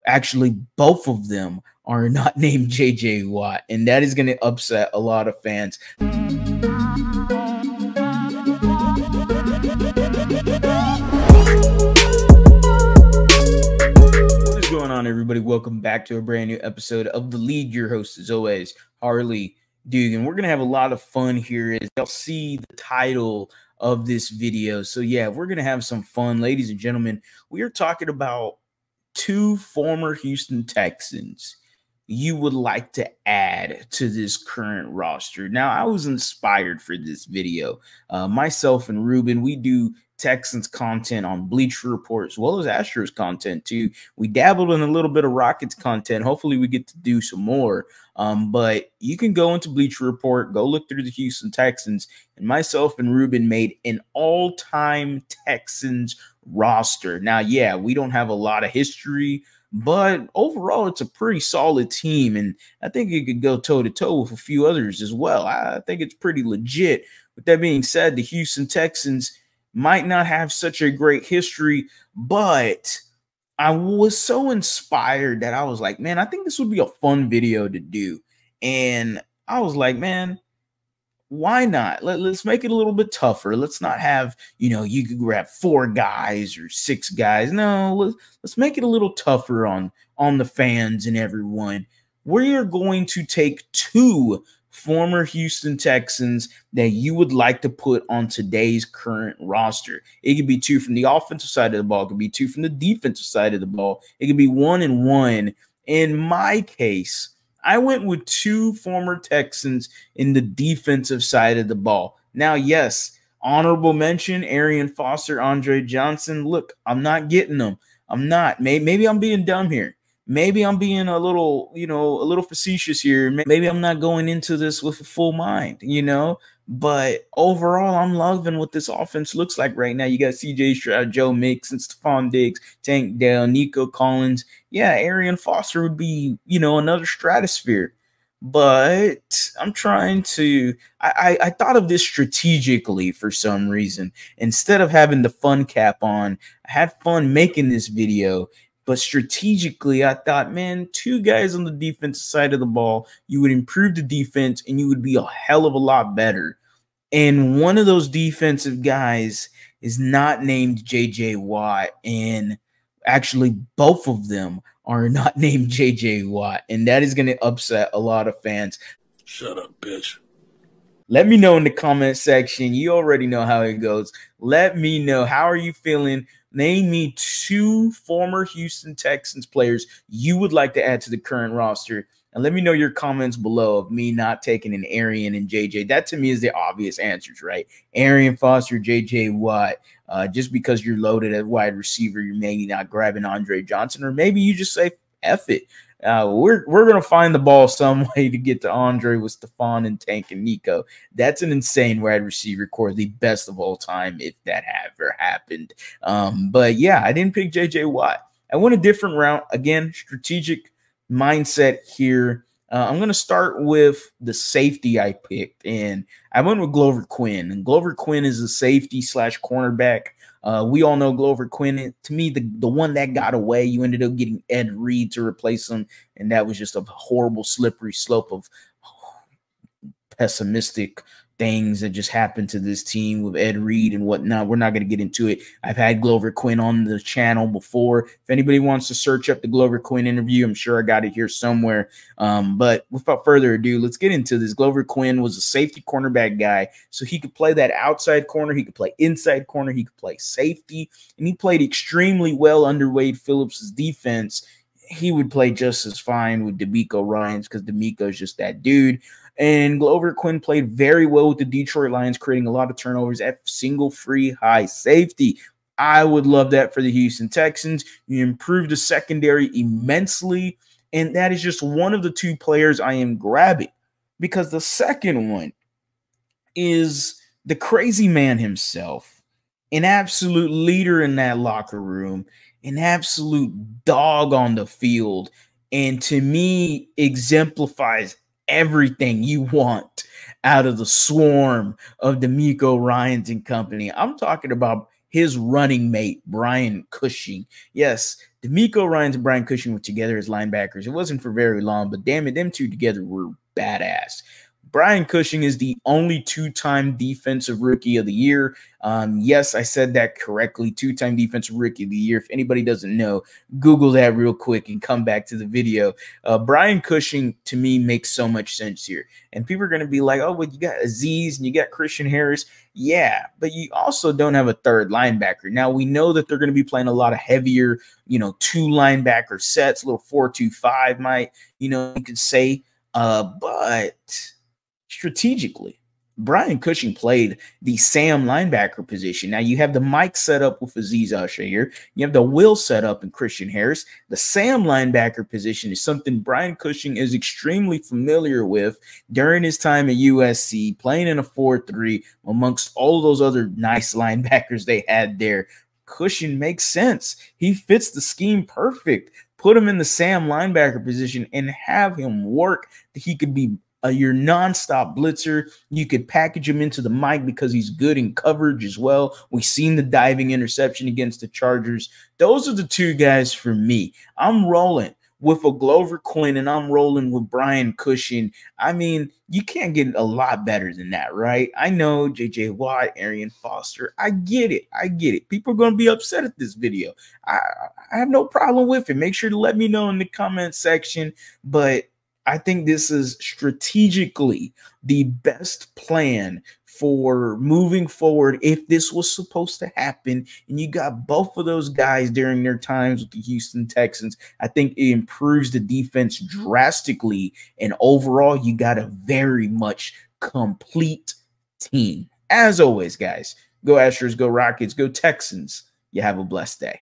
Actually, both of them are not named JJ Watt, and that is going to upset a lot of fans. What is going on, everybody? Welcome back to a brand new episode of The Lead. Your host, as always, Harley Dugan. We're going to have a lot of fun here. As y'all see the title of this video. So yeah, we're going to have some fun. Ladies and gentlemen, we are talking about two former Houston Texans you would like to add to this current roster. Now, I was inspired for this video. Myself and Ruben, we do Texans content on Bleacher Report as well as Astros content too. We dabbled in a little bit of Rockets content. Hopefully we get to do some more. But you can go into Bleacher Report, go look through the Houston Texans, and myself and Ruben made an all-time Texans roster. Now, yeah, we don't have a lot of history, but overall, it's a pretty solid team, and I think it could go toe-to-toe with a few others as well. I think it's pretty legit. With that being said, the Houston Texans might not have such a great history, but I was so inspired that I was like, man, I think this would be a fun video to do. And I was like, man, why not? Let's make it a little bit tougher. Let's not have, you could grab 4 guys or 6 guys. No, let's make it a little tougher on the fans and everyone. We are going to take 2 former Houston Texans that you would like to put on today's current roster. It could be 2 from the offensive side of the ball. It could be 2 from the defensive side of the ball. It could be 1 and 1. In my case, I went with 2 former Texans in the defensive side of the ball. Now, yes, honorable mention, Arian Foster, Andre Johnson. Look, I'm not getting them. I'm not. Maybe I'm being dumb here. Maybe I'm being a little, a little facetious here. Maybe I'm not going into this with a full mind, But overall, I'm loving what this offense looks like right now. You got C.J. Stroud, Joe Mixon, Stephon Diggs, Tank Dell, Nico Collins. Yeah, Arian Foster would be, another stratosphere. But I'm trying to – I thought of this strategically for some reason. Instead of having the fun cap on, I had fun making this video. But strategically, I thought, man, 2 guys on the defensive side of the ball, you would improve the defense and you would be a hell of a lot better. And one of those defensive guys is not named JJ Watt. And actually, both of them are not named JJ Watt. And that is going to upset a lot of fans. Shut up, bitch. Let me know in the comment section. You already know how it goes. Let me know. How are you feeling? Name me 2 former Houston Texans players you would like to add to the current roster. And let me know your comments below of me not taking an Arian and JJ. That to me is the obvious answers, right? Arian Foster, JJ Watt. Just because you're loaded at wide receiver, you're maybe not grabbing Andre Johnson. Or maybe you just say, F it. We're going to find the ball some way to get to Andre with Stephon and Tank and Nico. That's an insane wide receiver core, the best of all time if that ever happened. But yeah, I didn't pick JJ Watt. I went a different route. Again, strategic mindset here. I'm going to start with the safety I picked, and I went with Glover Quinn. And Glover Quinn is a safety / cornerback. We all know Glover Quinn. To me, the one that got away, you ended up getting Ed Reed to replace him, and that was just a horrible, slippery slope of pessimistic things that just happened to this team with Ed Reed and whatnot. We're not going to get into it. I've had Glover Quinn on the channel before. If anybody wants to search up the Glover Quinn interview, I'm sure I got it here somewhere. But without further ado, let's get into this. Glover Quinn was a safety cornerback guy, so he could play that outside corner. He could play inside corner. He could play safety, and he played extremely well under Wade Phillips' defense. He would play just as fine with DeMeco Ryans because DeMeco's just that dude. And Glover Quinn played very well with the Detroit Lions, creating a lot of turnovers at single free high safety. I would love that for the Houston Texans. You improve the secondary immensely, and that is just one of the 2 players I am grabbing, because the second one is the crazy man himself, an absolute leader in that locker room, an absolute dog on the field, and to me exemplifies everything you want out of the swarm of DeMeco Ryans and company. I'm talking about his running mate, Brian Cushing. Yes, D'Amico Ryans and Brian Cushing were together as linebackers. It wasn't for very long, but damn it, them two together were badass. Brian Cushing is the only two-time Defensive Rookie of the Year. Yes, I said that correctly. Two-time Defensive Rookie of the Year. If anybody doesn't know, Google that real quick and come back to the video. Brian Cushing, to me, makes so much sense here. And people are going to be like, oh, well, you got Azeez and you got Christian Harris. Yeah, but you also don't have a third linebacker. Now, we know that they're going to be playing a lot of heavier, two linebacker sets, little 4-2-5 might, you could say. But strategically, Brian Cushing played the Sam linebacker position. Now you have the Mike set up with Azeez Al-Shaair. You have the Will set up in Christian Harris. The Sam linebacker position is something Brian Cushing is extremely familiar with during his time at USC, playing in a 4-3 amongst all those other nice linebackers they had there. Cushing makes sense. He fits the scheme perfect. Put him in the Sam linebacker position and have him work. He could be your nonstop blitzer. You could package him into the Mike because he's good in coverage as well. We've seen the diving interception against the Chargers. Those are the two guys for me. I'm rolling with a Glover Quinn and I'm rolling with Brian Cushing. I mean, you can't get a lot better than that, right? I know J.J. Watt, Arian Foster. I get it. I get it. People are going to be upset at this video. I have no problem with it. Make sure to let me know in the comment section. But I think this is strategically the best plan for moving forward if this was supposed to happen. And you got both of those guys during their times with the Houston Texans. I think it improves the defense drastically. And overall, you got a very much complete team. As always, guys, go Astros, go Rockets, go Texans. You have a blessed day.